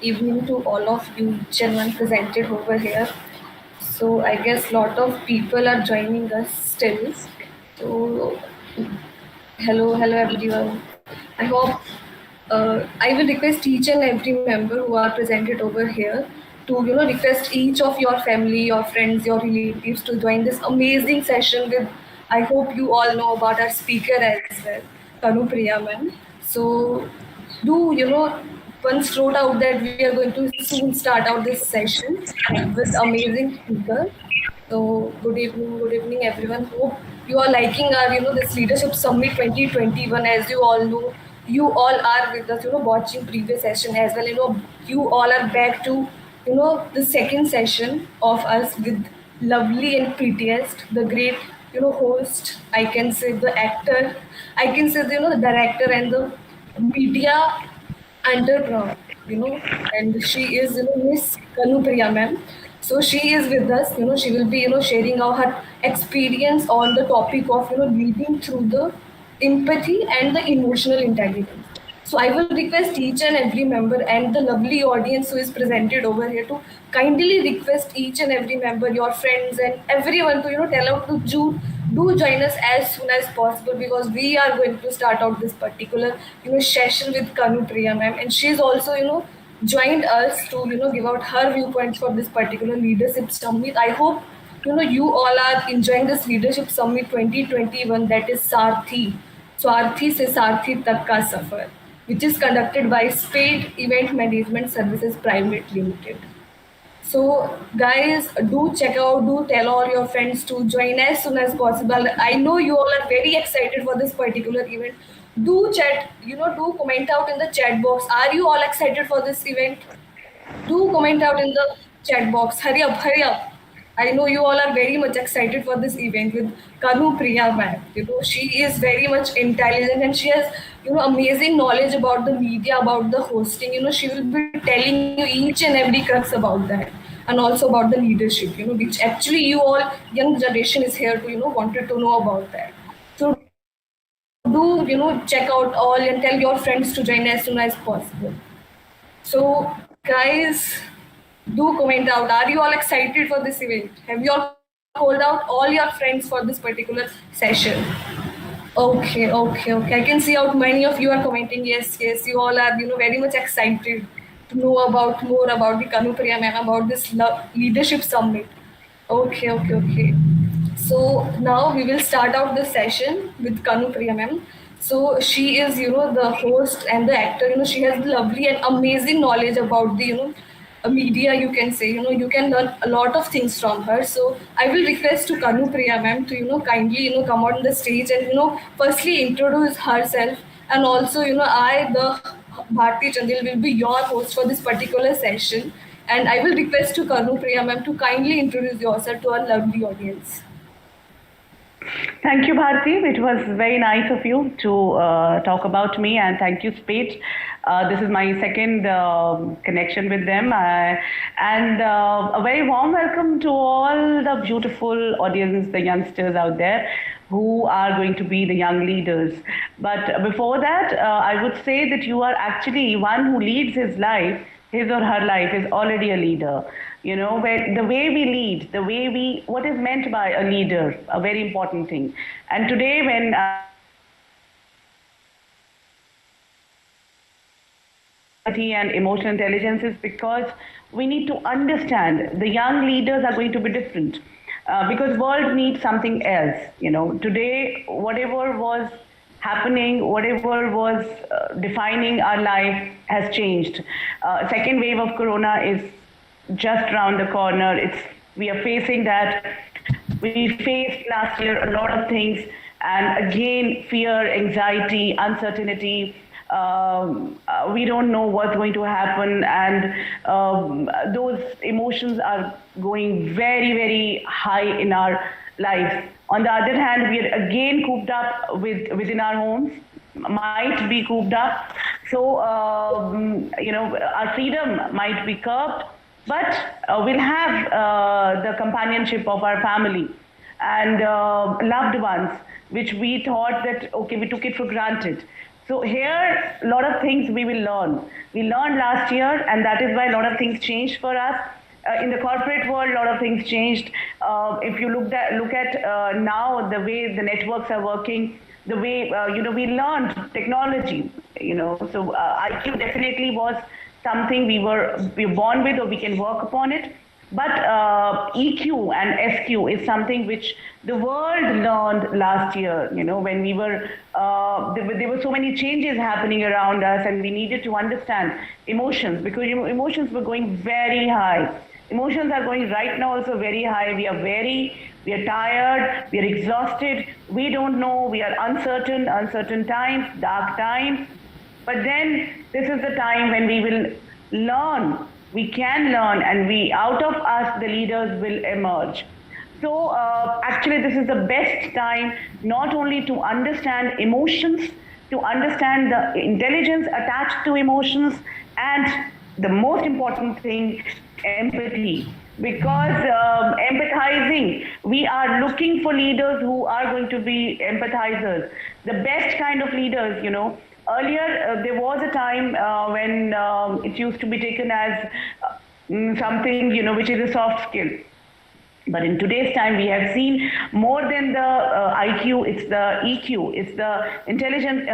evening to all of you, each and one presented over here. So I guess lot of people are joining us still. So hello everyone. I hope I will request each and every member who are presented over here to request each of your family, your friends, your relatives to join this amazing session with. I hope you all know about our speaker as well, Kanu Priya ma'am. So do once wrote out that we are going to soon start out this session with amazing speaker. So good evening, everyone. Hope you are liking our, this Leadership Summit 2021. As you all know, you all are with us, watching previous session as well. You all are back to, the second session of us with lovely and prettiest, the great, host. I can say the actor. I can say the director and the media entrepreneur, and she is, Miss Kanu Priya ma'am. So she is with us, she will be, sharing out her experience on the topic of, leading through the empathy and the emotional intelligence. So I will request each and every member and the lovely audience who is presented over here to kindly request each and every member, your friends and everyone to, tell out to do join us as soon as possible because we are going to start out this particular, session with Kanu Priya ma'am. And she's also, joined us to, give out her viewpoints for this particular leadership summit. I hope you all are enjoying this leadership summit 2021, that is Sarathi. Sarathi se Sarathi tak ka safar, which is conducted by Spade Event Management Services Private Limited. So, guys, do check out, do tell all your friends to join as soon as possible. I know you all are very excited for this particular event. Do chat, do comment out in the chat box. Are you all excited for this event? Do comment out in the chat box. Hurry up, hurry up. I know you all are very much excited for this event with Kanu Priya ma'am. She is very much intelligent and she has, amazing knowledge about the media, about the hosting. She will be telling you each and every crux about that. And also about the leadership, which actually you all, young generation is here to, wanted to know about that. So do, check out all and tell your friends to join as soon as possible. So guys, do comment out. Are you all excited for this event? Have you all called out all your friends for this particular session? Okay. I can see out many of you are commenting. Yes. You all are, very much excited to know about more about the Kanu Priya ma'am, about this leadership summit. Okay. So now we will start out the session with Kanu Priya ma'am. So she is, the host and the actor. She has lovely and amazing knowledge about the, media, you can say. You can learn a lot of things from her. So I will request to Kanu Priya ma'am to, kindly, come on the stage and, firstly introduce herself. And also, I, the Bharti Chandil, will be your host for this particular session. And I will request to Kanu Priya ma'am to kindly introduce yourself to our lovely audience. Thank you, Bharti. It was very nice of you to talk about me, and thank you, Spade. This is my second connection with them, and a very warm welcome to all the beautiful audience, the youngsters out there who are going to be the young leaders. But before that, I would say that you are actually one who leads his or her life is already a leader. Where the way we lead, what is meant by a leader, a very important thing. And today when and emotional intelligence is because we need to understand the young leaders are going to be different because world needs something else. Today, whatever was happening, whatever was defining our life has changed. Second wave of corona is just around the corner. We are facing that. We faced last year a lot of things, and again, fear, anxiety, uncertainty. We don't know what's going to happen, and those emotions are going very, very high in our lives. On the other hand, we are again cooped up within our homes, might be cooped up. So, our freedom might be curbed, but we'll have the companionship of our family and loved ones, which we thought that, okay, we took it for granted. So here, a lot of things we will learn. We learned last year, and that is why a lot of things changed for us. In the corporate world, a lot of things changed. If you look at now the way the networks are working, the way we learned technology. So IQ definitely was something we were born with, or we can work upon it. But EQ and SQ is something which the world learned last year, when we were, there were so many changes happening around us, and we needed to understand emotions, because emotions were going very high. Emotions are going right now also very high. We are tired, we are exhausted, we don't know, we are uncertain times, dark times. But then this is the time when we will learn. We can learn, and out of us, the leaders will emerge. So actually, this is the best time not only to understand emotions, to understand the intelligence attached to emotions, and the most important thing, empathy. Because empathizing, we are looking for leaders who are going to be empathizers, the best kind of leaders. Earlier, there was a time when it used to be taken as something, which is a soft skill. But in today's time, we have seen more than the IQ, it's the EQ, it's the intelligent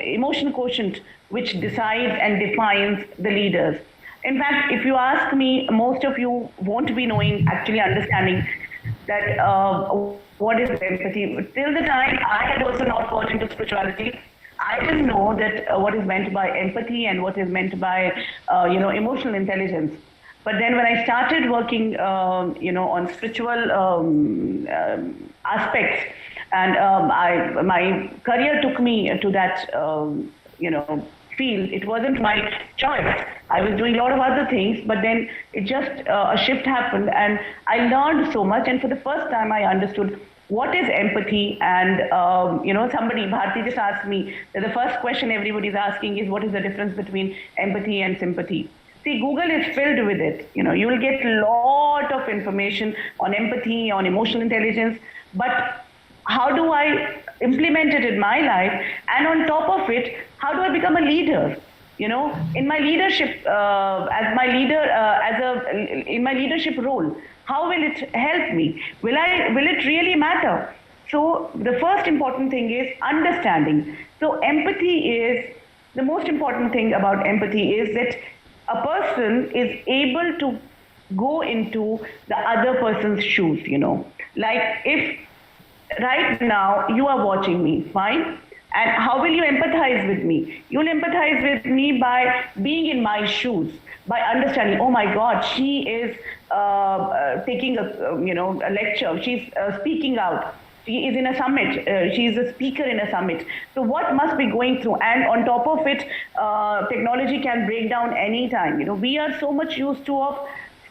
emotion quotient which decides and defines the leaders. In fact, if you ask me, most of you won't be knowing, actually understanding that what is empathy. Till the time I had also not got into spirituality, I didn't know that what is meant by empathy and what is meant by emotional intelligence. But then when I started working, on spiritual aspects, and my career took me to that, field. It wasn't my choice. I was doing a lot of other things, but then it just a shift happened, and I learned so much. And for the first time, I understood what is empathy. And somebody, Bharti, just asked me that the first question everybody's asking is, what is the difference between empathy and sympathy? See, Google is filled with it. You will get a lot of information on empathy, on emotional intelligence, but how do I implement it in my life? And on top of it, how do I become a leader? In my leadership, in my leadership role, how will it help me? Will it really matter? So the first important thing is understanding. So empathy is, the most important thing about empathy is that a person is able to go into the other person's shoes. Like, if right now you are watching me, fine, and how will you empathize with me? You'll empathize with me by being in my shoes, by understanding, oh my God, she is taking a lecture, she's speaking out, she is in a summit, she is a speaker in a summit. So what must be going through? And on top of it, technology can break down anytime. We are so much used to of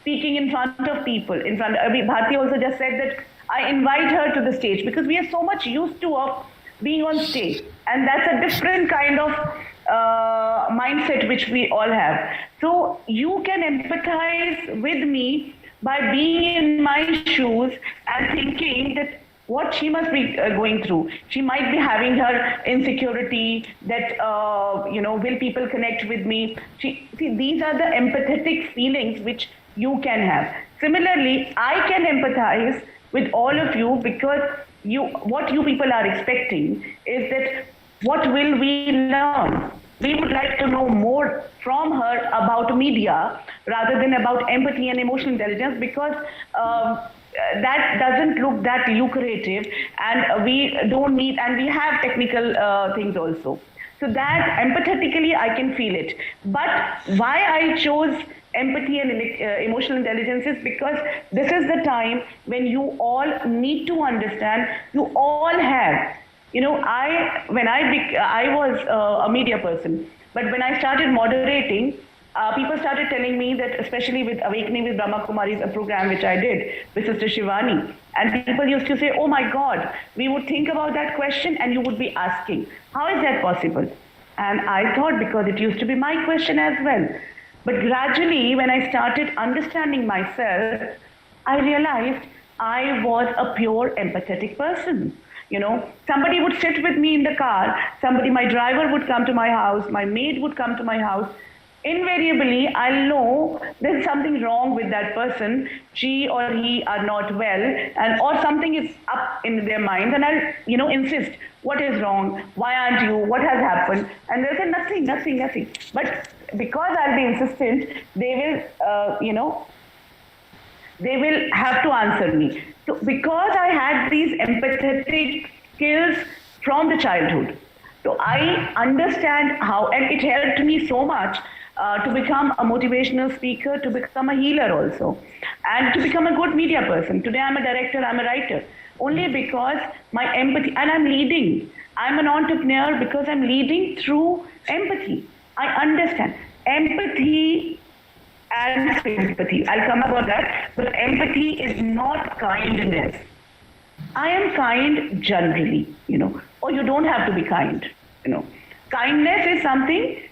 speaking in front of people. Bharti also just said that I invite her to the stage because we are so much used to of being on stage, and that's a different kind of mindset which we all have. So you can empathize with me by being in my shoes and thinking that what she must be going through. She might be having her insecurity that, will people connect with me? See, these are the empathetic feelings which you can have. Similarly, I can empathize with all of you because what you people are expecting is that what will we learn? We would like to know more from her about media rather than about empathy and emotional intelligence, because that doesn't look that lucrative, and we don't need, and we have technical things also. So that empathetically I can feel it. But why I chose empathy and emotional intelligence is because this is the time when you all need to understand, you all have, I was a media person, but when I started moderating, people started telling me that, especially with Awakening with Brahma Kumaris, a program which I did with Sister Shivani, and people used to say, oh my God, we would think about that question and you would be asking, how is that possible? And I thought, because it used to be my question as well. But gradually, when I started understanding myself, I realized I was a pure empathetic person. Somebody would sit with me in the car, my driver would come to my house, my maid would come to my house. Invariably, I'll know there's something wrong with that person. She or he are not well, and or something is up in their minds, and I'll, insist, what is wrong? Why aren't you? What has happened? And they'll say nothing, nothing, nothing. But because I'll be insistent, they will, they will have to answer me. So because I had these empathetic skills from the childhood, so I understand how, and it helped me so much to become a motivational speaker, to become a healer also, and to become a good media person. Today I'm a director, I'm a writer, only because my empathy, and I'm leading. I'm an entrepreneur because I'm leading through empathy. I understand. Empathy and sympathy. I'll come about that. But empathy is not kindness. I am kind generally, or you don't have to be kind. Kindness is something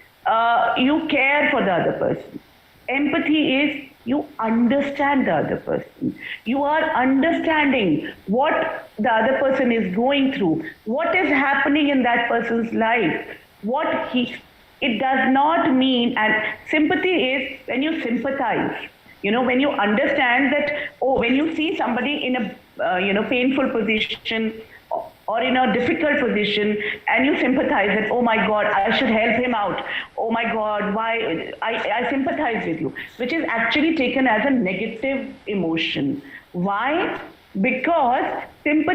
you care for the other person. Empathy is you understand the other person. You are understanding what the other person is going through, what is happening in that person's life, it does not mean, and sympathy is when you sympathize, when you understand that, when you see somebody in a, painful position or in a difficult position, and you sympathize that, oh my God, I should help him out. Oh my God, why? I sympathize with you, which is actually taken as a negative emotion. Why? Because in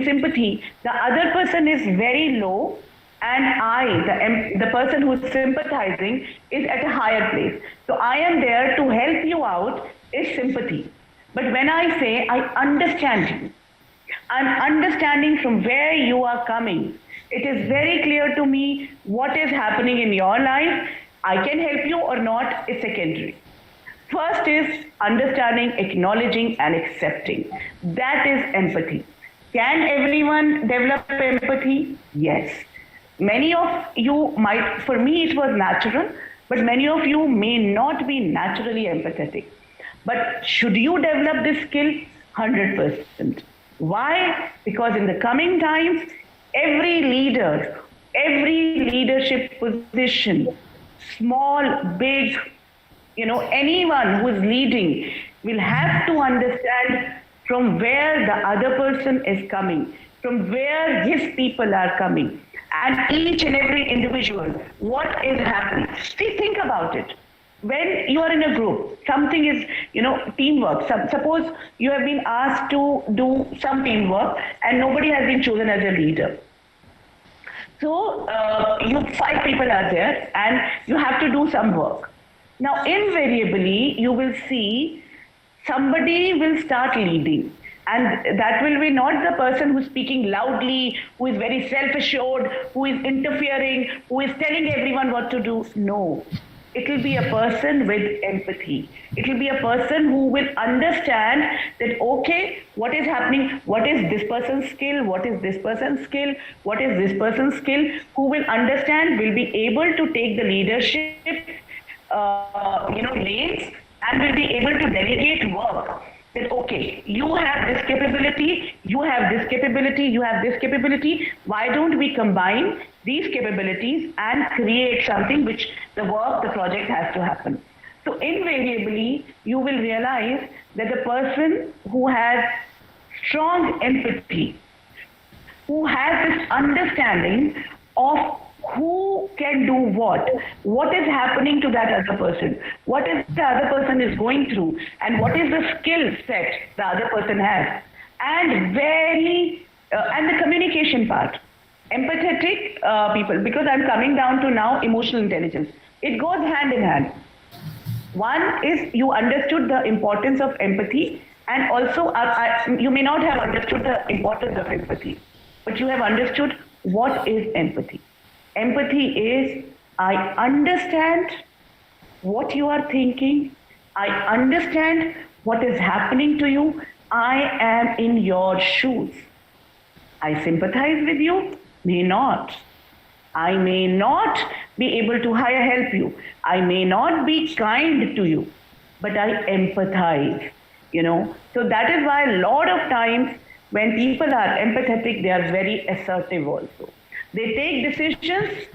sympathy, the other person is very low, and the person who is sympathizing is at a higher place. So I am there to help you out is sympathy. But when I say I understand you, I'm understanding from where you are coming. It is very clear to me what is happening in your life. I can help you or not is secondary. First is understanding, acknowledging, and accepting. That is empathy. Can everyone develop empathy? Yes. Many of you might, for me it was natural, but many of you may not be naturally empathetic. But should you develop this skill? 100%. Why? Because in the coming times, every leader, every leadership position, small, big, anyone who is leading will have to understand from where the other person is coming, from where his people are coming. And each and every individual, what is happening? See, think about it. When you are in a group, something is, teamwork. Suppose you have been asked to do some teamwork and nobody has been chosen as a leader. So, 5 people are there and you have to do some work. Now, invariably, you will see somebody will start leading. And that will be not the person who's speaking loudly, who is very self-assured, who is interfering, who is telling everyone what to do. No. It will be a person with empathy. It will be a person who will understand that, okay, what is happening? What is this person's skill? What is this person's skill? What is this person's skill? Who will understand, will be able to take the leadership, lanes, and will be able to delegate work. That, okay, you have this capability, you have this capability, you have this capability. Why don't we combine these capabilities and create something which the project has to happen. So invariably, you will realize that the person who has strong empathy, who has this understanding of who can do what is happening to that other person, what is the other person is going through, and what is the skill set the other person has, and and the communication part. Empathetic people, because I'm coming down to now emotional intelligence. It goes hand in hand. One is you understood the importance of empathy, and also you may not have understood the importance of empathy, but you have understood what is empathy. Empathy is, I understand what you are thinking, I understand what is happening to you, I am in your shoes. I sympathize with you, may not. I may not be able to help you. I may not be kind to you, but I empathize, So that is why a lot of times when people are empathetic, they are very assertive also. They take decisions.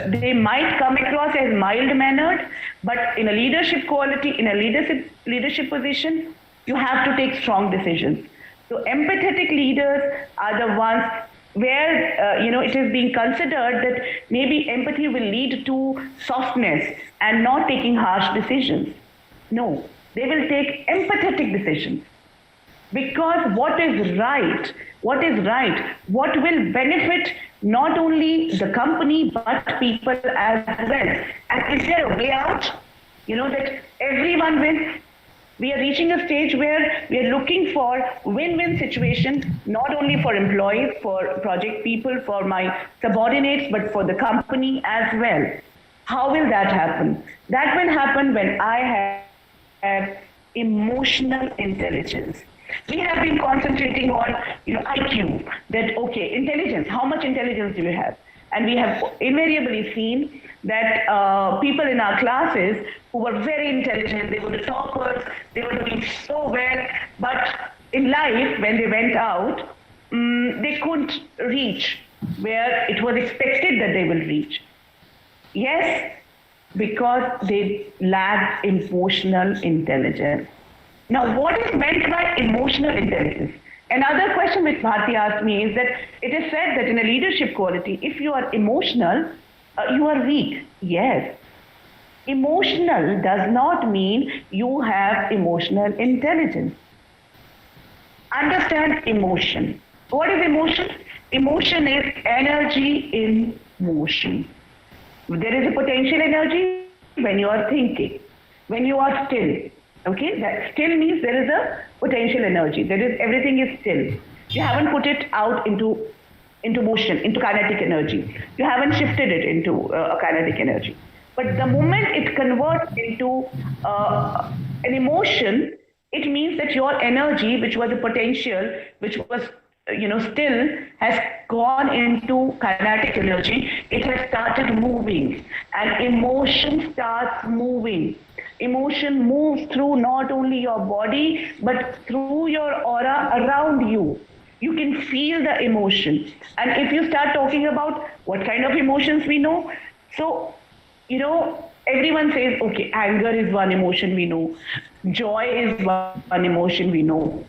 They might come across as mild mannered, but in a leadership quality, in a leadership position, you have to take strong decisions. So empathetic leaders are the ones where it is being considered that maybe empathy will lead to softness and not taking harsh decisions. No, they will take empathetic decisions because what will benefit not only the company but people as well. And is there a way out? That everyone wins. We are reaching a stage where we are looking for win-win situation, not only for employees, for project people, for my subordinates, but for the company as well. How will that happen? That will happen when I have emotional intelligence. We have been concentrating on IQ, that okay, intelligence, how much intelligence do you have? And we have invariably seen that people in our classes who were very intelligent, they were the toppers, they were doing so well, but in life, when they went out, they couldn't reach where it was expected that they will reach. Yes, because they lacked emotional intelligence. Now, what is meant by emotional intelligence? Another question which Bharti asked me is that it is said that in a leadership quality, if you are emotional, you are weak. Yes. Emotional does not mean you have emotional intelligence. Understand emotion. What is emotion? Emotion is energy in motion. There is a potential energy when you are thinking, when you are still. Okay, that still means there is a potential energy. Everything is still. You haven't put it out into motion, into kinetic energy. You haven't shifted it into a kinetic energy. But the moment it converts into an emotion, it means that your energy, which was a potential, which was still, has gone into kinetic energy. It has started moving, and emotion starts moving. Emotion moves through not only your body but through your aura around you. You can feel the emotion. And if you start talking about what kind of emotions we know, so everyone says, okay, anger is one emotion we know, joy is one emotion we know,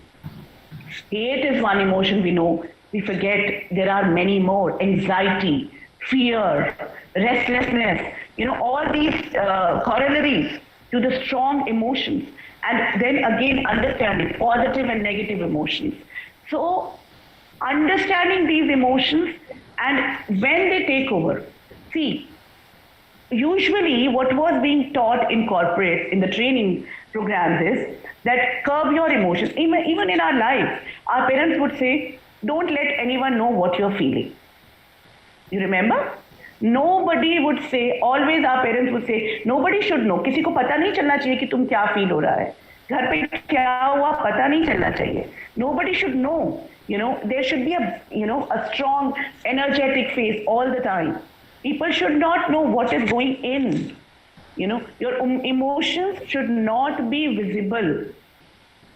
hate is one emotion we know. We forget there are many more: anxiety, fear, restlessness, all these corollaries to the strong emotions. And then again, understanding positive and negative emotions. So, understanding these emotions, and when they take over, see, usually what was being taught in corporates, in the training programs, is that curb your emotions. Even in our lives, our parents would say, don't let anyone know what you're feeling. You remember? Nobody would say, always our parents would say, nobody should know. किसी को पता नहीं चलना चाहिए कि तुम क्या feel हो रहा है. घर पे क्या हुआ पता नहीं चलना चाहिए. Nobody should know. There should be a strong, energetic face all the time. People should not know what is going in. Your emotions should not be visible.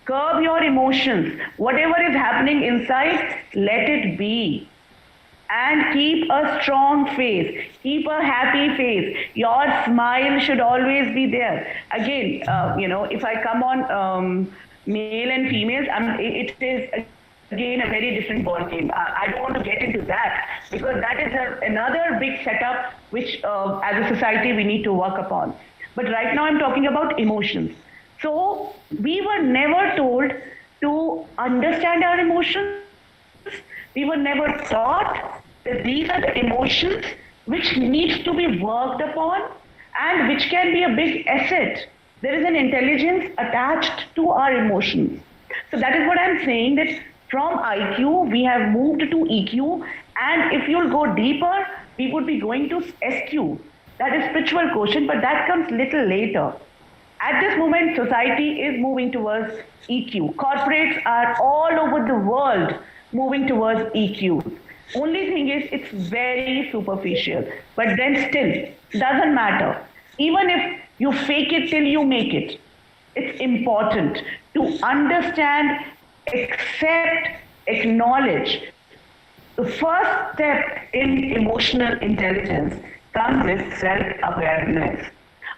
Curb your emotions. Whatever is happening inside, let it be. And keep a strong face. Keep a happy face. Your smile should always be there. Again, if I come on male and females, it is again a very different ball game. I don't want to get into that because that is another big setup which as a society we need to work upon. But right now I'm talking about emotions. So we were never told to understand our emotions. We were never taught that these are the emotions which needs to be worked upon and which can be a big asset. There is an intelligence attached to our emotions. So that is what I'm saying, that from IQ we have moved to EQ, and if you'll go deeper, we would be going to SQ. That is spiritual quotient, but that comes little later. At this moment, society is moving towards EQ. Corporates are all over the world moving towards EQ. Only thing is, it's very superficial. But then still, doesn't matter. Even if you fake it till you make it, it's important to understand, accept, acknowledge. The first step in emotional intelligence comes with self-awareness.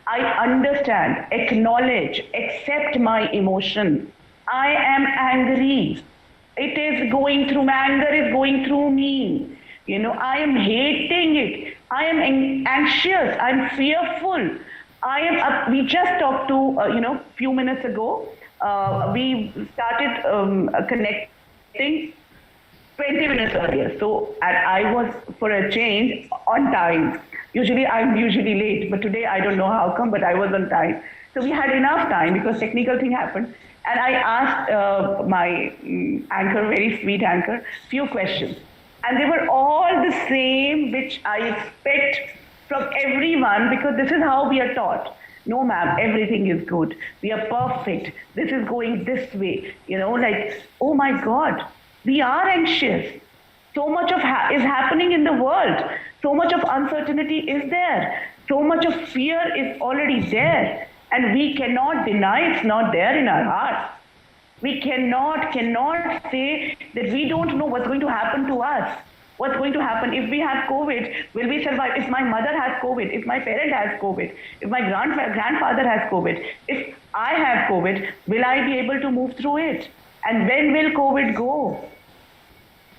I understand, acknowledge, accept my emotion. I am angry. It is going through, my anger is going through me. I am hating it. I am anxious. I'm fearful. We just talked to, few minutes ago. We started connecting 20 minutes earlier. So I was, for a change, on time. Usually I'm usually late, but today I don't know how come, but I was on time. So we had enough time because technical thing happened. And I asked my anchor, very sweet anchor, few questions. And they were all the same, which I expect from everyone because this is how we are taught. No, ma'am, everything is good. We are perfect. This is going this way. Like, oh my God, we are anxious. So much is happening in the world. So much of uncertainty is there. So much of fear is already there. And we cannot deny it's not there in our hearts. We cannot say that we don't know what's going to happen to us. What's going to happen if we have COVID? Will we survive? If my mother has COVID, if my parent has COVID, if my grandfather has COVID, if I have COVID, will I be able to move through it? And when will COVID go?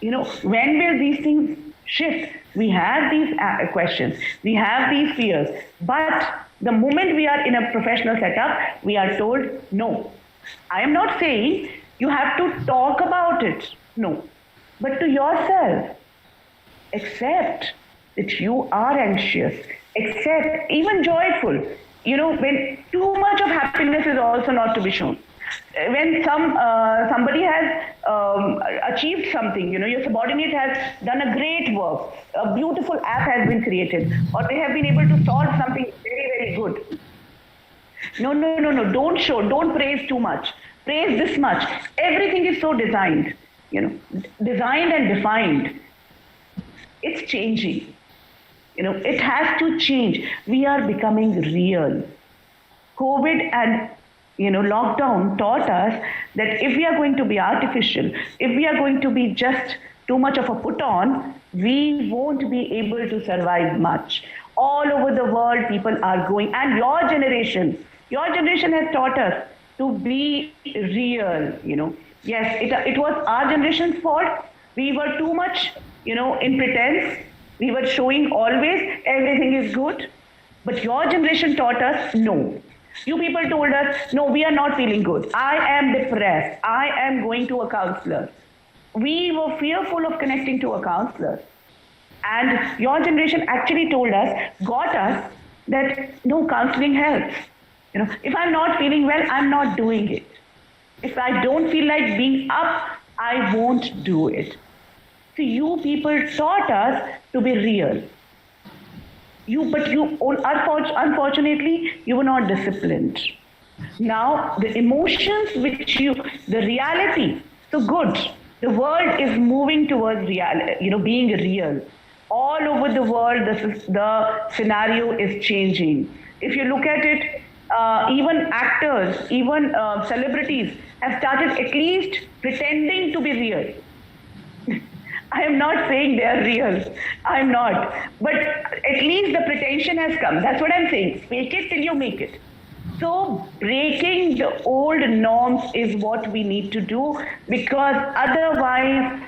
When will these things shift? We have these questions, we have these fears, but the moment we are in a professional setup, we are told, no. I am not saying you have to talk about it, no. But to yourself, accept that you are anxious, accept, even joyful. When too much of happiness is also not to be shown. When somebody has achieved something, your subordinate has done a great work, a beautiful app has been created, or they have been able to solve something very, very good. No, don't show, don't praise too much. Praise this much. Everything is so designed, designed and defined. It's changing. It has to change. We are becoming real. COVID and lockdown taught us that if we are going to be artificial, if we are going to be just too much of a put on, we won't be able to survive much. All over the world, people are going, and your generation has taught us to be real. Yes, it was our generation's fault. We were too much, in pretense. We were showing always everything is good. But your generation taught us, no. You people told us, no, we are not feeling good. I am depressed. I am going to a counselor. We were fearful of connecting to a counselor. And your generation actually told us, got us, that no, counseling helps. If I'm not feeling well, I'm not doing it. If I don't feel like being up, I won't do it. So you people taught us to be real. Unfortunately, you were not disciplined. Now, the emotions the reality, so good. The world is moving towards being real. All over the world, the scenario is changing. If you look at it, even actors, even celebrities have started at least pretending to be real. I am not saying they are real. I'm not. But at least the pretension has come. That's what I'm saying. Fake it till you make it. So breaking the old norms is what we need to do, because otherwise,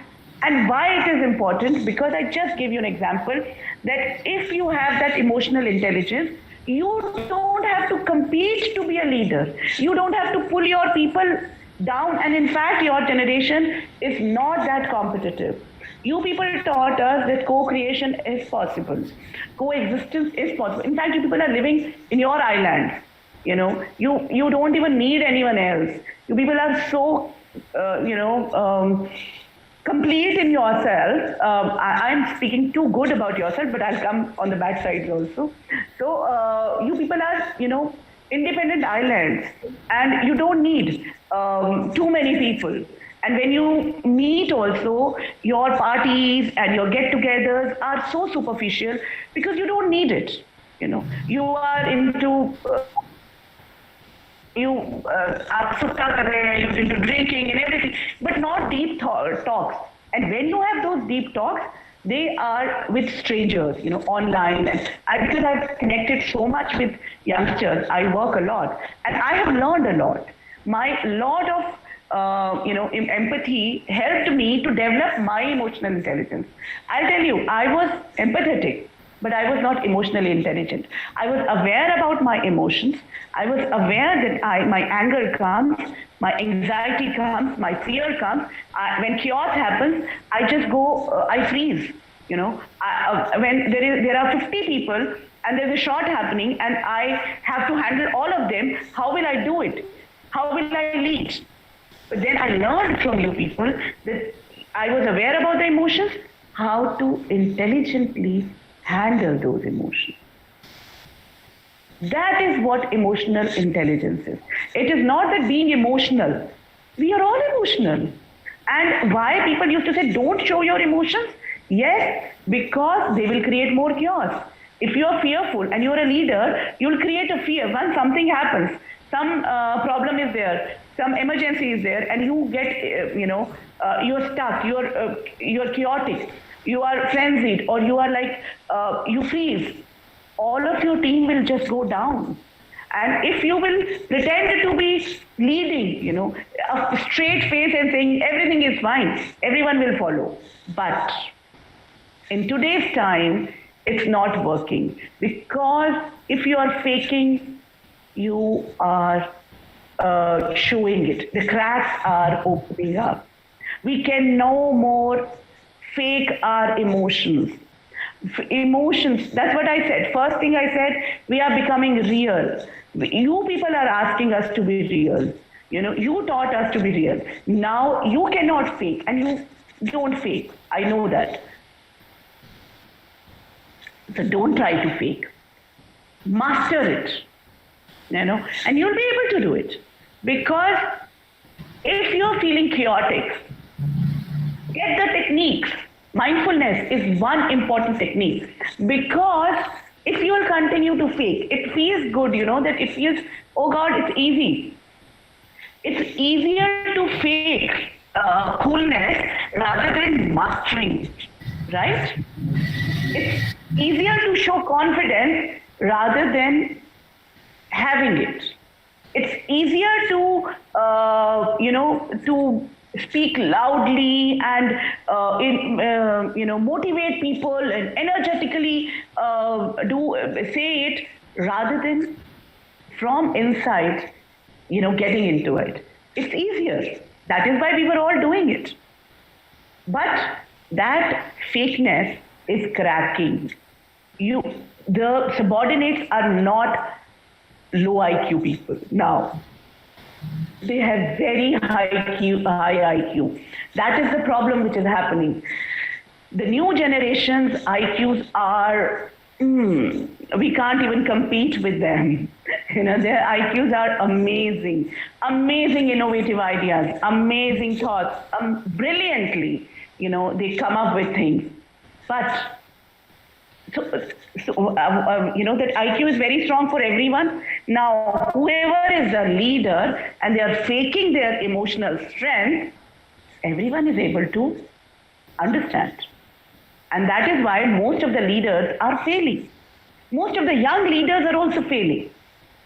and why it is important, because I just gave you an example, that if you have that emotional intelligence, you don't have to compete to be a leader. You don't have to pull your people down. And in fact, your generation is not that competitive. You people taught us that co-creation is possible. Coexistence is possible. In fact, you people are living in your island. You don't even need anyone else. You people are so, complete in yourself. I'm speaking too good about yourself, but I'll come on the bad sides also. So you people are, independent islands, and you don't need too many people. And when you meet also, your parties and your get-togethers are so superficial because you don't need it. You are into you're into drinking and everything, but not deep talks. And when you have those deep talks, they are with strangers, online. And because I've connected so much with youngsters, I work a lot, and I have learned a lot. My lot of empathy helped me to develop my emotional intelligence. I'll tell you, I was empathetic, but I was not emotionally intelligent. I was aware about my emotions. I was aware that my anger comes, my anxiety comes, my fear comes. When chaos happens, I just go, I freeze. When there are 50 people and there's a shot happening and I have to handle all of them, how will I do it? How will I lead? But then I learned from you people that I was aware about the emotions, how to intelligently handle those emotions. That is what emotional intelligence is. It is not that being emotional. We are all emotional. And why people used to say, don't show your emotions? Yes, because they will create more chaos. If you are fearful and you are a leader, you will create a fear. Once something happens, some problem is there, some emergency is there, and you get, you're stuck, you're chaotic, you are frenzied, or you are like, you freeze. All of your team will just go down. And if you will pretend to be leading, a straight face and saying everything is fine, everyone will follow. But in today's time, it's not working, because if you are faking, you are showing it. The cracks are opening up. We can no more fake our emotions. Emotions, that's what I said. First thing I said, we are becoming real. You people are asking us to be real. You taught us to be real. Now you cannot fake, and you don't fake. I know that. So don't try to fake. Master it. And you'll be able to do it. Because if you're feeling chaotic, get the techniques. Mindfulness is one important technique, because if you will continue to fake, it feels good, that it feels, oh God, it's easy. It's easier to fake coolness rather than mastering, right? It's easier to show confidence rather than having it. It's easier to, to speak loudly and motivate people and energetically say it, rather than from inside, getting into it. It's easier. That is why we were all doing it. But that fakeness is cracking. The subordinates are not low IQ people now. They have very high IQ. That is the problem which is happening. The new generation's IQs are, we can't even compete with them. Their IQs are amazing. Amazing innovative ideas, amazing thoughts, brilliantly, they come up with things. But that IQ is very strong for everyone. Now, whoever is a leader and they are faking their emotional strength, everyone is able to understand. And that is why most of the leaders are failing. Most of the young leaders are also failing.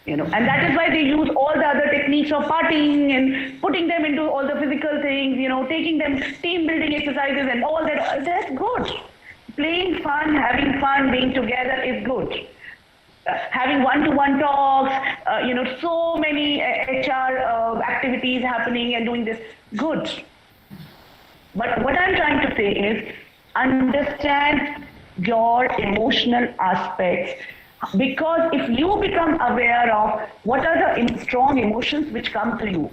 And that is why they use all the other techniques of partying and putting them into all the physical things, taking them team building exercises and all that. That's good. Playing fun, having fun, being together is good. Having one-to-one talks, so many HR activities happening and doing this, good. But what I'm trying to say is, understand your emotional aspects, because if you become aware of what are the strong emotions which come to you,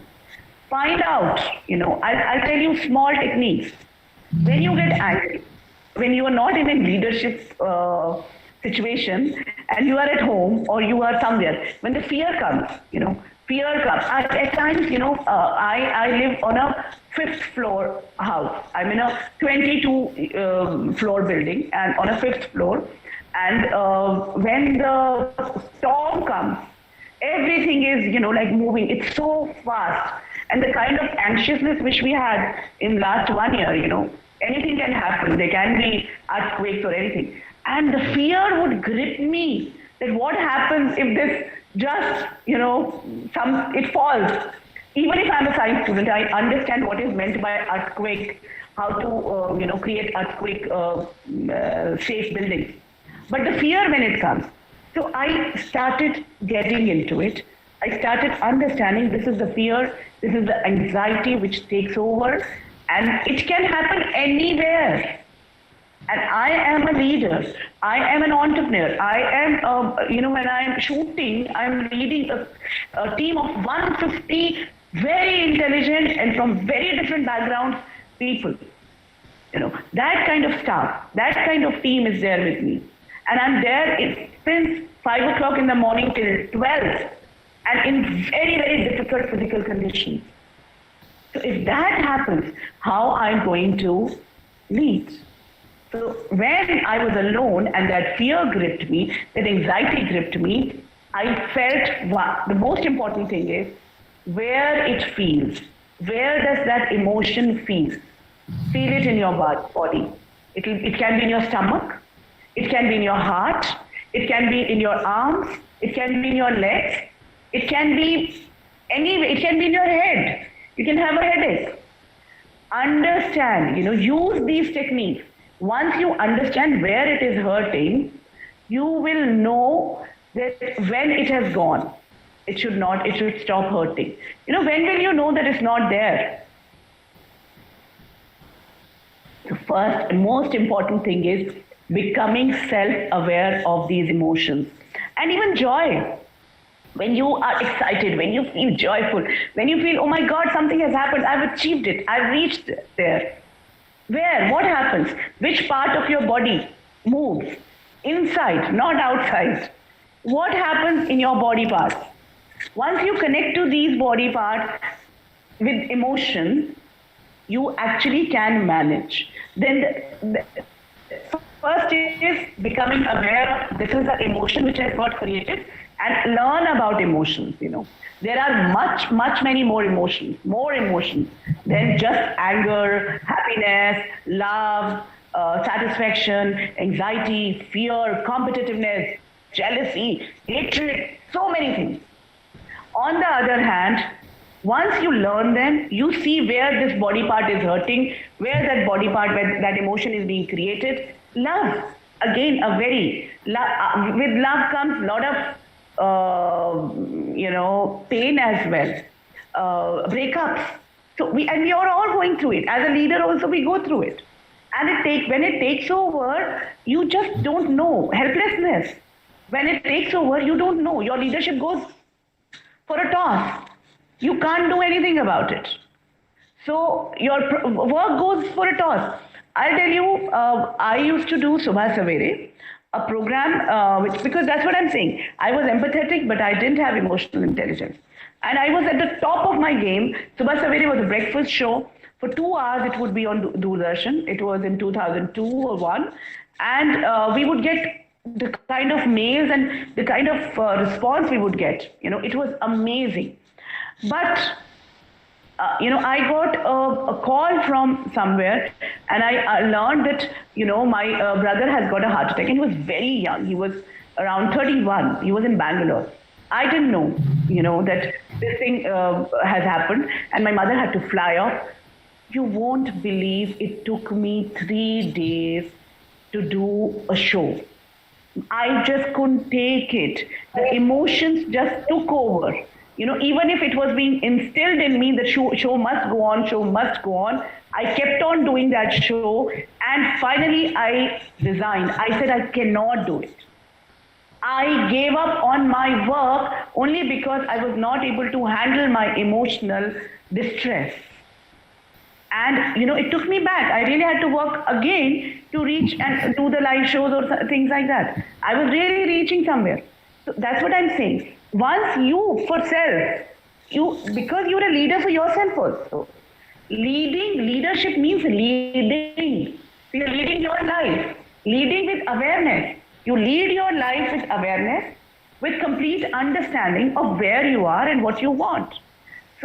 find out, I'll tell you small techniques. When you get angry, when you are not in a leadership situation and you are at home or you are somewhere, when the fear comes, fear comes. At times, I live on a 5th floor house. I'm in a 22 floor building and on a 5th floor. And when the storm comes, everything is, like moving. It's so fast. And the kind of anxiousness which we had in last 1 year, anything can happen. There can be earthquakes or anything. And the fear would grip me that what happens if this just, it falls. Even if I'm a science student, I understand what is meant by earthquake, how to, create earthquake safe buildings. But the fear when it comes. So I started getting into it. I started understanding this is the fear, this is the anxiety which takes over, and it can happen anywhere. And I am a leader. I am an entrepreneur. I am, when I'm shooting, I'm leading a team of 150 very intelligent and from very different backgrounds people. That kind of staff, that kind of team is there with me. And I'm there since 5 o'clock in the morning till 12, and in very, very difficult physical conditions. So if that happens, how I'm going to lead? So when I was alone and that fear gripped me, that anxiety gripped me, I felt the most important thing is where it feels. Where does that emotion feel? Feel it in your body. It can be in your stomach. It can be in your heart. It can be in your arms. It can be in your legs. It can be anywhere. It can be in your head. You can have a headache. Understand, use these techniques. Once you understand where it is hurting, you will know that when it has gone, it should stop hurting. When will you know that it's not there? The first and most important thing is becoming self-aware of these emotions. And even joy. When you are excited, when you feel joyful, when you feel, oh my God, something has happened, I've achieved it, I've reached there. Where? What happens? Which part of your body moves? Inside, not outside. What happens in your body parts? Once you connect to these body parts with emotion, you actually can manage. Then the first is becoming aware of this is the emotion which has got created, and learn about emotions. There are many more emotions than just anger, happiness, love, satisfaction, anxiety, fear, competitiveness, jealousy, hatred, so many things. On the other hand, once you learn them, you see where this body part is hurting, where that body part, where that emotion is being created. Love, again, with love comes a lot of pain as well, breakups. So we are all going through it. As a leader, also we go through it, and when it takes over, you just don't know. Helplessness. When it takes over, you don't know. Your leadership goes for a toss. You can't do anything about it. So your work goes for a toss. I'll tell you, I used to do Subha Savere, a program, because that's what I'm saying. I was empathetic, but I didn't have emotional intelligence. And I was at the top of my game. Subha Savere was a breakfast show. For 2 hours, it would be on Doordarshan. It was in 2002 or 1. And we would get the kind of mails and the kind of response we would get. It was amazing. But I got a call from somewhere, and I learned that, my brother has got a heart attack, and he was very young. He was around 31. He was in Bangalore. I didn't know, that this thing has happened, and my mother had to fly off. You won't believe it took me 3 days to do a show. I just couldn't take it. The emotions just took over. Even if it was being instilled in me that show must go on, I kept on doing that show, and finally I resigned. I said I cannot do it. I gave up on my work only because I was not able to handle my emotional distress. And it took me back. I really had to work again to reach and do the live shows or things like that. I was really reaching somewhere. So that's what I'm saying. Once because you're a leader for yourself also. Leadership means leading. You're leading your life. Leading with awareness. You lead your life with awareness, with complete understanding of where you are and what you want.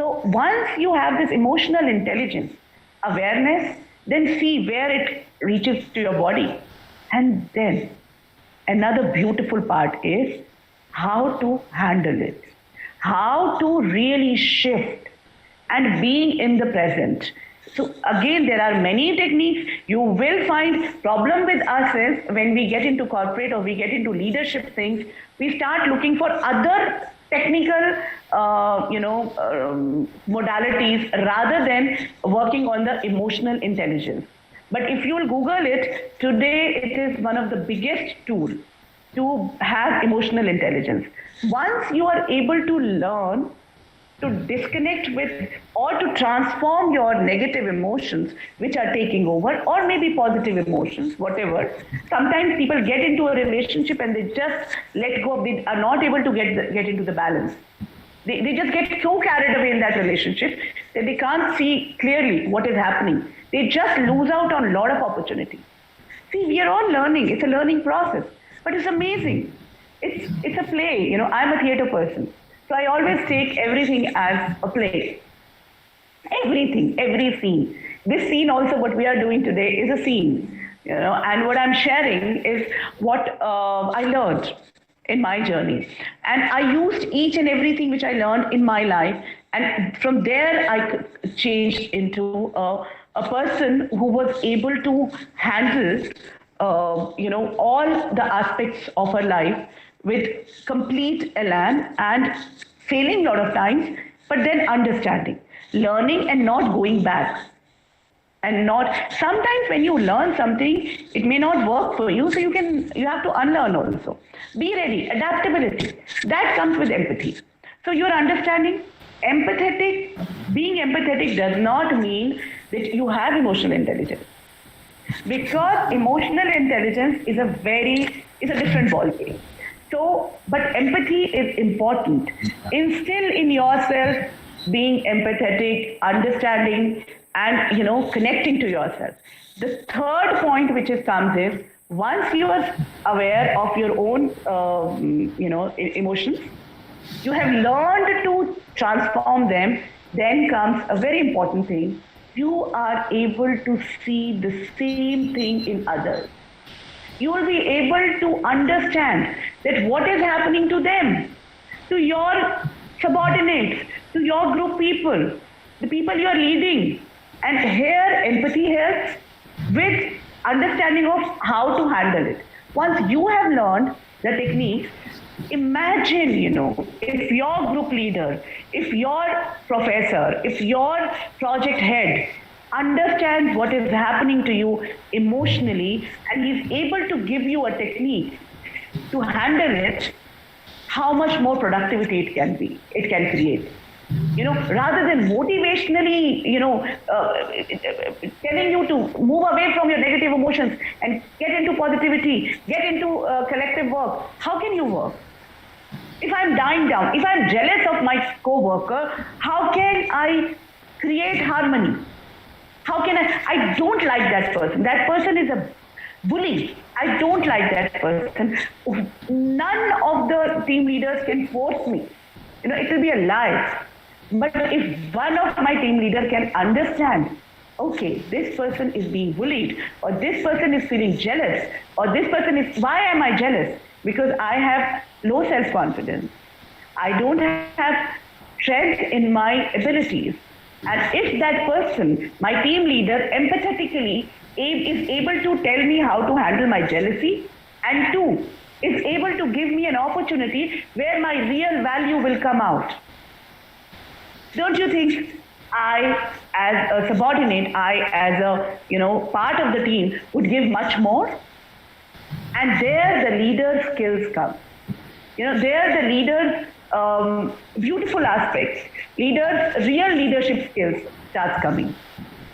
So once you have this emotional intelligence, awareness, then see where it reaches to your body. And then another beautiful part is how to handle it, how to really shift and being in the present. So again, there are many techniques. You will find problem with us is when we get into corporate or we get into leadership things, we start looking for other technical, modalities rather than working on the emotional intelligence. But if you'll Google it, today it is one of the biggest tools to have emotional intelligence. Once you are able to learn to disconnect with or to transform your negative emotions which are taking over, or maybe positive emotions, whatever. Sometimes people get into a relationship and they just let go, they are not able to get into the balance. They just get so carried away in that relationship that they can't see clearly what is happening. They just lose out on a lot of opportunity. See, we are all learning. It's a learning process, but it's amazing. It's a play. I'm a theater person, so I always take everything as a play. Everything, every scene. This scene also, what we are doing today, is a scene. And what I'm sharing is what I learned in my journey, and I used each and everything which I learned in my life, and from there I changed into a person who was able to handle all the aspects of her life with complete elan and failing a lot of times, but then understanding, learning and not going back. And not sometimes when you learn something, it may not work for you, so you have to unlearn also. Be ready, adaptability. That comes with empathy. So you're understanding, empathetic, being empathetic does not mean that you have emotional intelligence. Because emotional intelligence is a different ballgame. So, but empathy is important. Instill in yourself being empathetic, understanding, and connecting to yourself. The third point which comes is once you are aware of your own emotions, you have learned to transform them. Then comes a very important thing: you are able to see the same thing in others. You will be able to understand that what is happening to them, to your subordinates, to your group people, the people you are leading. And here, empathy helps with understanding of how to handle it. Once you have learned the techniques, imagine, if your group leader, if your professor, if your project head understands what is happening to you emotionally and is able to give you a technique to handle it, how much more productivity it can create. Rather than motivationally, telling you to move away from your negative emotions and get into positivity, get into collective work, how can you work? If I'm dying down, if I'm jealous of my co-worker, how can I create harmony? How can I don't like that person. That person is a bully. I don't like that person. None of the team leaders can force me. It will be a lie. But if one of my team leader can understand, okay, this person is being bullied, or this person is feeling jealous, or this person is, why am I jealous? Because I have low self-confidence. I don't have strength in my abilities. And if that person, my team leader, empathetically is able to tell me how to handle my jealousy, and two, is able to give me an opportunity where my real value will come out. Don't you think I, as a subordinate, I, as a part of the team, would give much more? And there the leader skills come. There the leader's beautiful aspects, real leadership skills starts coming.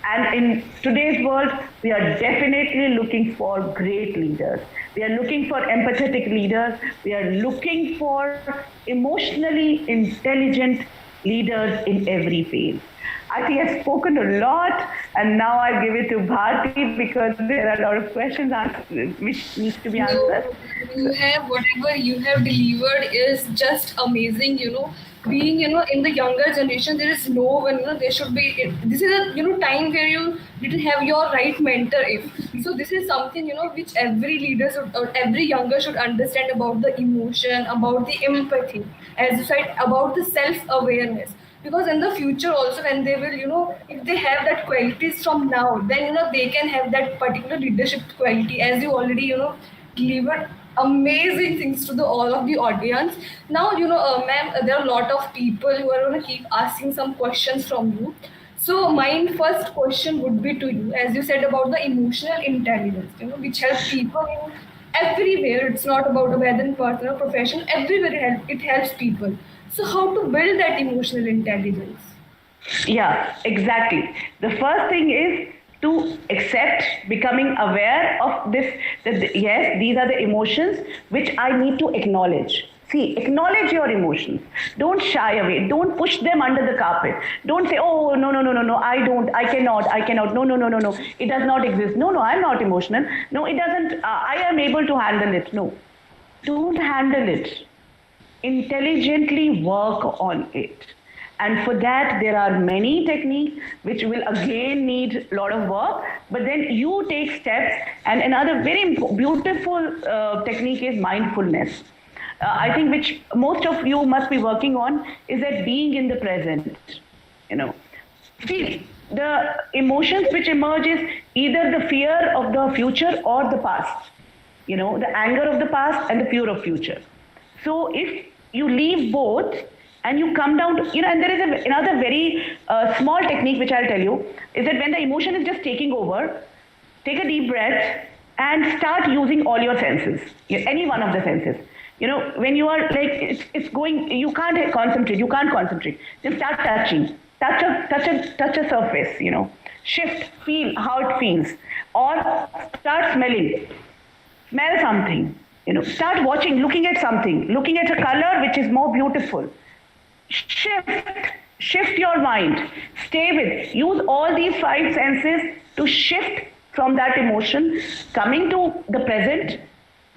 And in today's world, we are definitely looking for great leaders. We are looking for empathetic leaders. We are looking for emotionally intelligent leaders in every phase. I think I've spoken a lot, and now I'll give it to Bharti because there are a lot of questions which needs to be answered. Whatever you have delivered is just amazing. being in the younger generation, there is no one, there should be, this is a time where you didn't have your right mentor. If so, this is something which every leader should, or every younger should understand, about the emotion, about the empathy, as you said, about the self awareness. Because in the future also, when they will, if they have that qualities from now, then they can have that particular leadership quality, as you already delivered amazing things to the all of the audience. Now, ma'am, there are a lot of people who are going to keep asking some questions from you. So my first question would be to you, as you said about the emotional intelligence, which helps people in everywhere. It's not about whether in personal or professional. Everywhere it helps people. So how to build that emotional intelligence? Yeah, exactly. The first thing is to accept, becoming aware of this, that yes, these are the emotions which I need to acknowledge. See, acknowledge your emotions. Don't shy away. Don't push them under the carpet. Don't say, oh, no, no, no, no, no, I cannot, I cannot. No, no, no, no, no. It does not exist. No, no, I'm not emotional. No, it doesn't, I am able to handle it. No, don't handle it. Intelligently work on it. And for that, there are many techniques which will again need a lot of work, but then you take steps. And another very beautiful technique is mindfulness. I think which most of you must be working on is that being in the present. You know, see, the emotions which emerge is either the fear of the future or the past. The anger of the past and the fear of future. So if you leave both and you come down to, and there is another very small technique which I'll tell you, is that when the emotion is just taking over, take a deep breath and start using all your senses, any one of the senses. When you are like, it's going, you can't concentrate, then start touching, touch a surface, shift, feel how it feels, or start smelling. Smell something, start watching, looking at something, looking at a color which is more beautiful. Shift your mind. Stay with, use all these five senses to shift from that emotion, coming to the present,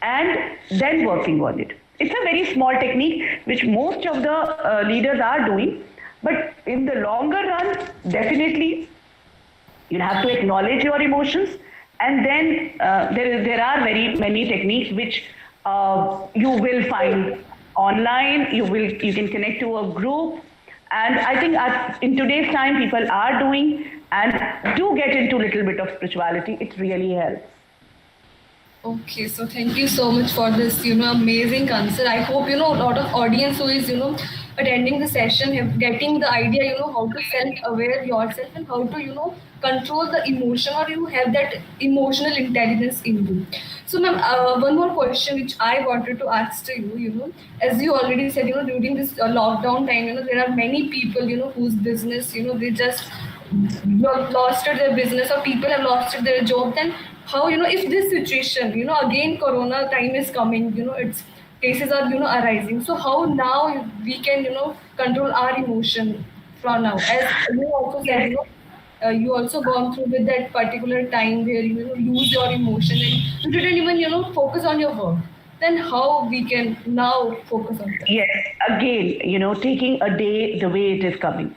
and then working on it. It's a very small technique which most of the leaders are doing, but in the longer run, definitely you'll have to acknowledge your emotions, and then there are very many techniques which you will find online. You can connect to a group, and I think in today's time people are doing and do get into a little bit of spirituality. It really helps. Okay, so thank you so much for this, amazing answer. I hope, a lot of audience who is, attending the session, getting the idea, how to self-aware yourself, and how to, control the emotion, or you have that emotional intelligence in you. So, ma'am, one more question which I wanted to ask to you, as you already said, during this lockdown time, there are many people, whose business, they just lost their business, or people have lost their job. Then how, if this situation, again corona time is coming, its cases are arising, so how now we can control our emotion from now, as you also said, Yes. you also gone through with that particular time where you lose your emotion and you didn't even focus on your work. Then how we can now focus on that? Yes, again, taking a day the way it is coming.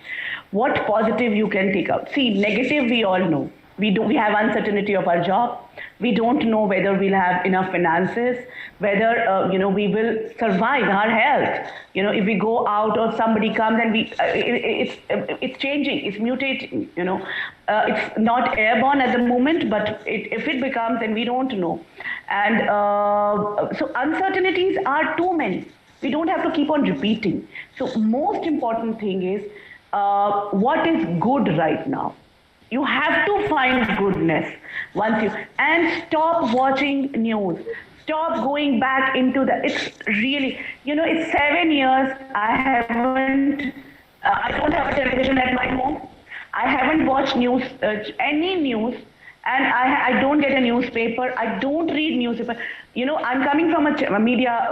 What positive you can take out? See, negative we all know. We have uncertainty of our job. We don't know whether we'll have enough finances, whether we will survive our health. If we go out or somebody comes and it's changing, it's mutating. It's not airborne at the moment, but if it becomes, then we don't know. And so uncertainties are too many. We don't have to keep on repeating. So most important thing is what is good right now. You have to find goodness once you, and stop watching news. Stop going back into it's really, it's 7 years. I don't have a television at my home. I haven't watched news, any news, and I don't get a newspaper. I don't read newspaper. I'm coming from a media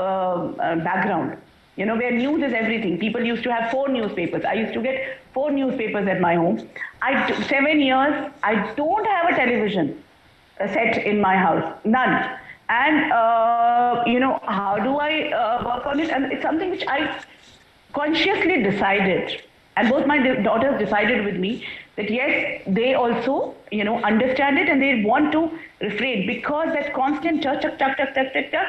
background, where news is everything. People used to have 4 newspapers. I used to get 4 newspapers at my home. 7 years, I don't have a television set in my house, none. And, how do I work on it? And it's something which I consciously decided, and both my daughters decided with me that yes, they also, understand it and they want to refrain, because that constant chuck, chuck, chuck, chuck, chuck, chuck, chuck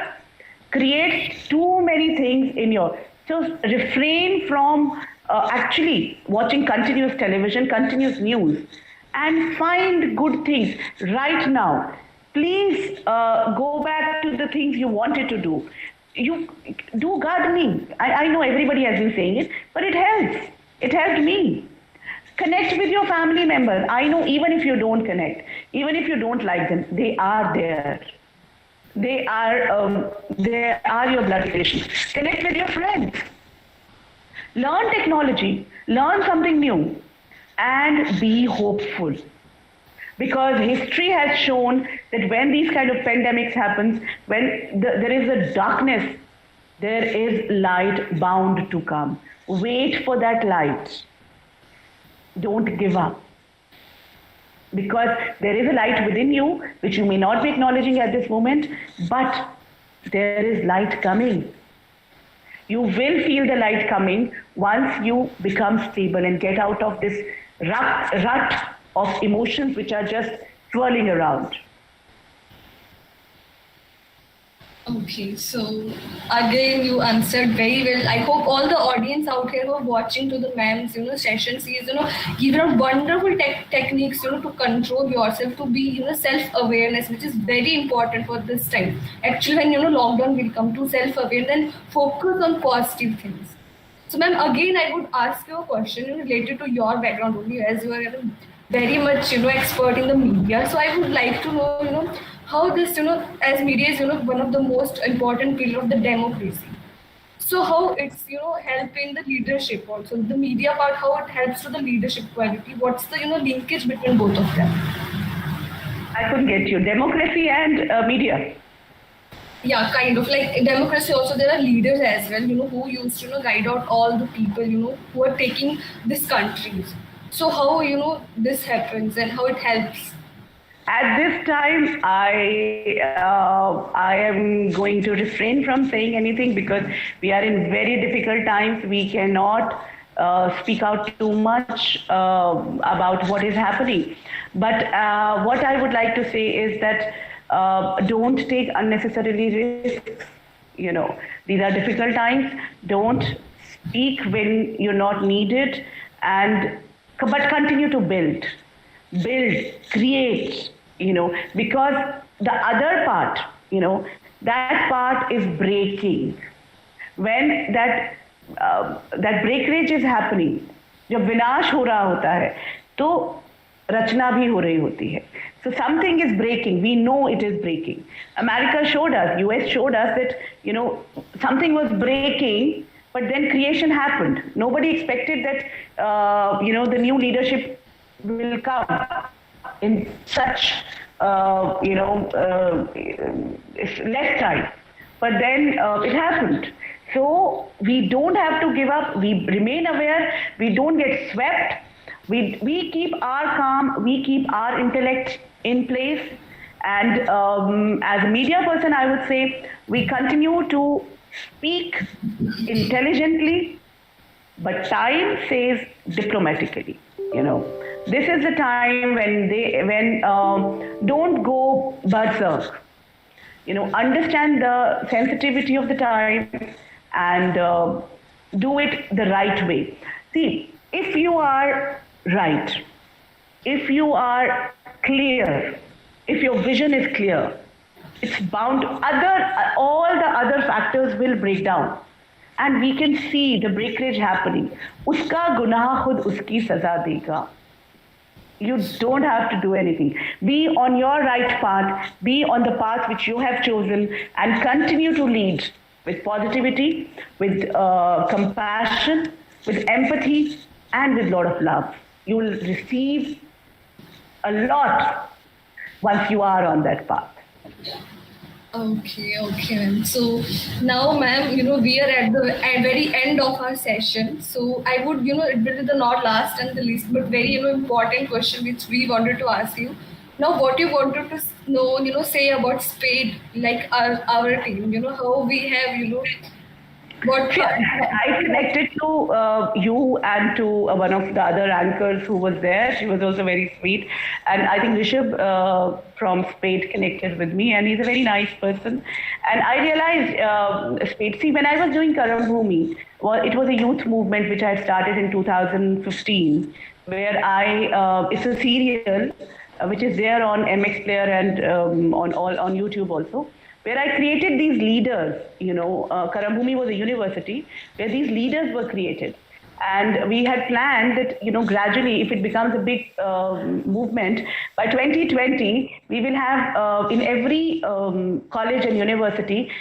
creates too many things in your. So refrain from actually watching continuous television, continuous news, and find good things right now. Please go back to the things you wanted to do. You do gardening. I know everybody has been saying it, but it helps. It helped me. Connect with your family members. I know even if you don't connect, even if you don't like them, they are there. They are your blood relations. Connect with your friends. Learn technology. Learn something new, and be hopeful, because history has shown that when these kind of pandemics happens, when there is a darkness, there is light bound to come. Wait for that light. Don't give up, because there is a light within you which you may not be acknowledging at this moment, but there is light coming. You will feel the light coming once you become stable and get out of this rut of emotions which are just swirling around. Okay, so again you answered very well. I hope all the audience out here who are watching to the ma'am's sessions is given a wonderful techniques to control yourself, to be self-awareness, which is very important for this time. Actually, when lockdown will come, to self-awareness and focus on positive things. So ma'am, again I would ask you a question related to your background only, as you are very much expert in the media. So I would like to know how this as media is one of the most important pillar of the democracy. So how it's help in the leadership also, the media part, how it helps to the leadership quality. What's the linkage between both of them? I couldn't get you. Democracy and media. Yeah, kind of like democracy also, there are leaders as well who used to guide out all the people who are taking these countries. So how this happens and how it helps? At this time, I am going to refrain from saying anything, because we are in very difficult times. We cannot speak out too much about what is happening. But what I would like to say is that don't take unnecessarily risks. These are difficult times. Don't speak when you're not needed, but continue to build, create, because the other part, that part is breaking. When that breakage is happening, जब विनाश हो रहा होता है, तो रचना भी हो रही होती है. So something is breaking. We know it is breaking. America showed us, US showed us that, something was breaking, but then creation happened. Nobody expected that, the new leadership will come in such, less time. But then it happened. So we don't have to give up. We remain aware. We don't get swept. We keep our calm. We keep our intellect in place. And as a media person, I would say we continue to speak intelligently, but time says diplomatically. This is the time when don't go berserk. Understand the sensitivity of the time and do it the right way. See, if you are right, if you are clear, if your vision is clear, it's bound. All the other factors will break down, and we can see the breakage happening. Uska gunah khud uski saza dega. You don't have to do anything. Be on your right path, be on the path which you have chosen, and continue to lead with positivity, with compassion, with empathy, and with a lot of love. You will receive a lot once you are on that path. Okay, ma'am. So now, ma'am, we are at the very end of our session. So I would, it will be the not last and the least, but very, important question which we wanted to ask you. Now, what you wanted to know, say about Spade, like our team, how we have, What See, part? I connected to you and to one of the other anchors who was there. She was also very sweet. And I think Rishabh from Spade connected with me, and he's a very nice person. And I realized, Spade, see, when I was doing Karam Bhumi, well, it was a youth movement which I started in 2015, where it's a serial which is there on MX Player and on YouTube also, where I created these leaders. Karambhumi was a university where these leaders were created. And we had planned that, gradually, if it becomes a big movement, by 2020, we will have in every college and university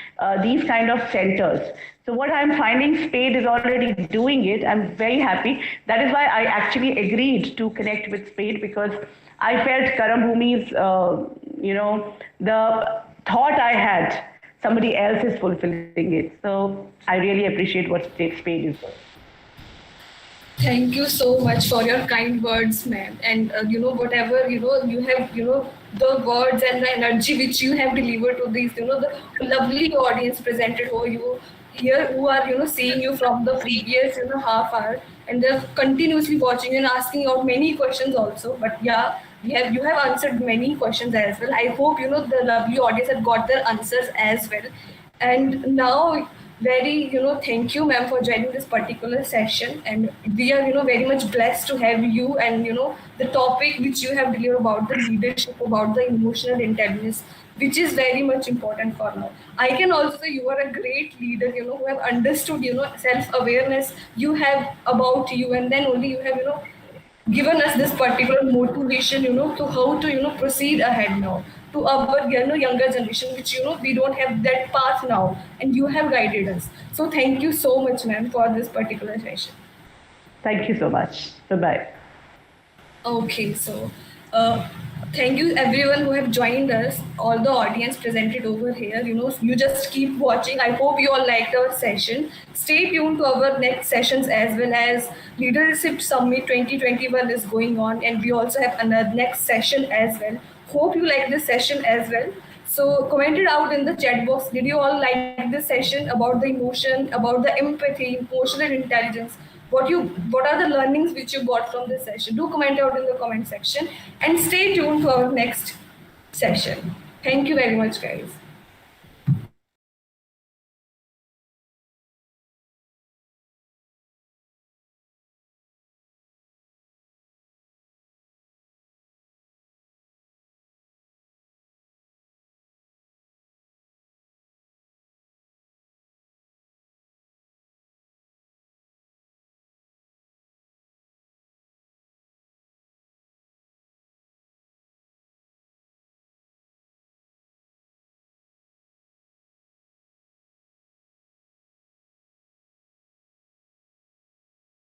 these kind of centers. So what I'm finding, Spade is already doing it. I'm very happy. That is why I actually agreed to connect with Spade, because I felt Karambhumi's, the thought I had, somebody else is fulfilling it. So I really appreciate what Spade is doing. Thank you so much for your kind words, ma'am. And whatever you have, the words and the energy which you have delivered to these, the lovely audience presented over you here, who are seeing you from the previous half hour, and they're continuously watching and asking out many questions also. But yeah, you have answered many questions as well. I hope the lovely audience have got their answers as well. And now, very thank you, ma'am, for joining this particular session. And we are very much blessed to have you, and the topic which you have delivered about the leadership, about the emotional intelligence, which is very much important for now. I can also say you are a great leader, who have understood self awareness you have about you, and then only you have given us this particular motivation, to how to, proceed ahead now to our younger generation, which we don't have that path now, and you have guided us. So thank you so much, ma'am, for this particular session. Thank you so much. Bye-bye. Okay, so thank you everyone who have joined us, all the audience presented over here. You just keep watching. I hope you all liked our session. Stay tuned to our next sessions, as well as Leadership Summit 2021 is going on, and we also have another next session as well. Hope you like this session as well. So comment it out in the chat box. Did you all like this session about the emotion, about the empathy, emotional intelligence? What are the learnings which you got from this session? Do comment out in the comment section, and stay tuned for our next session. Thank you very much, guys.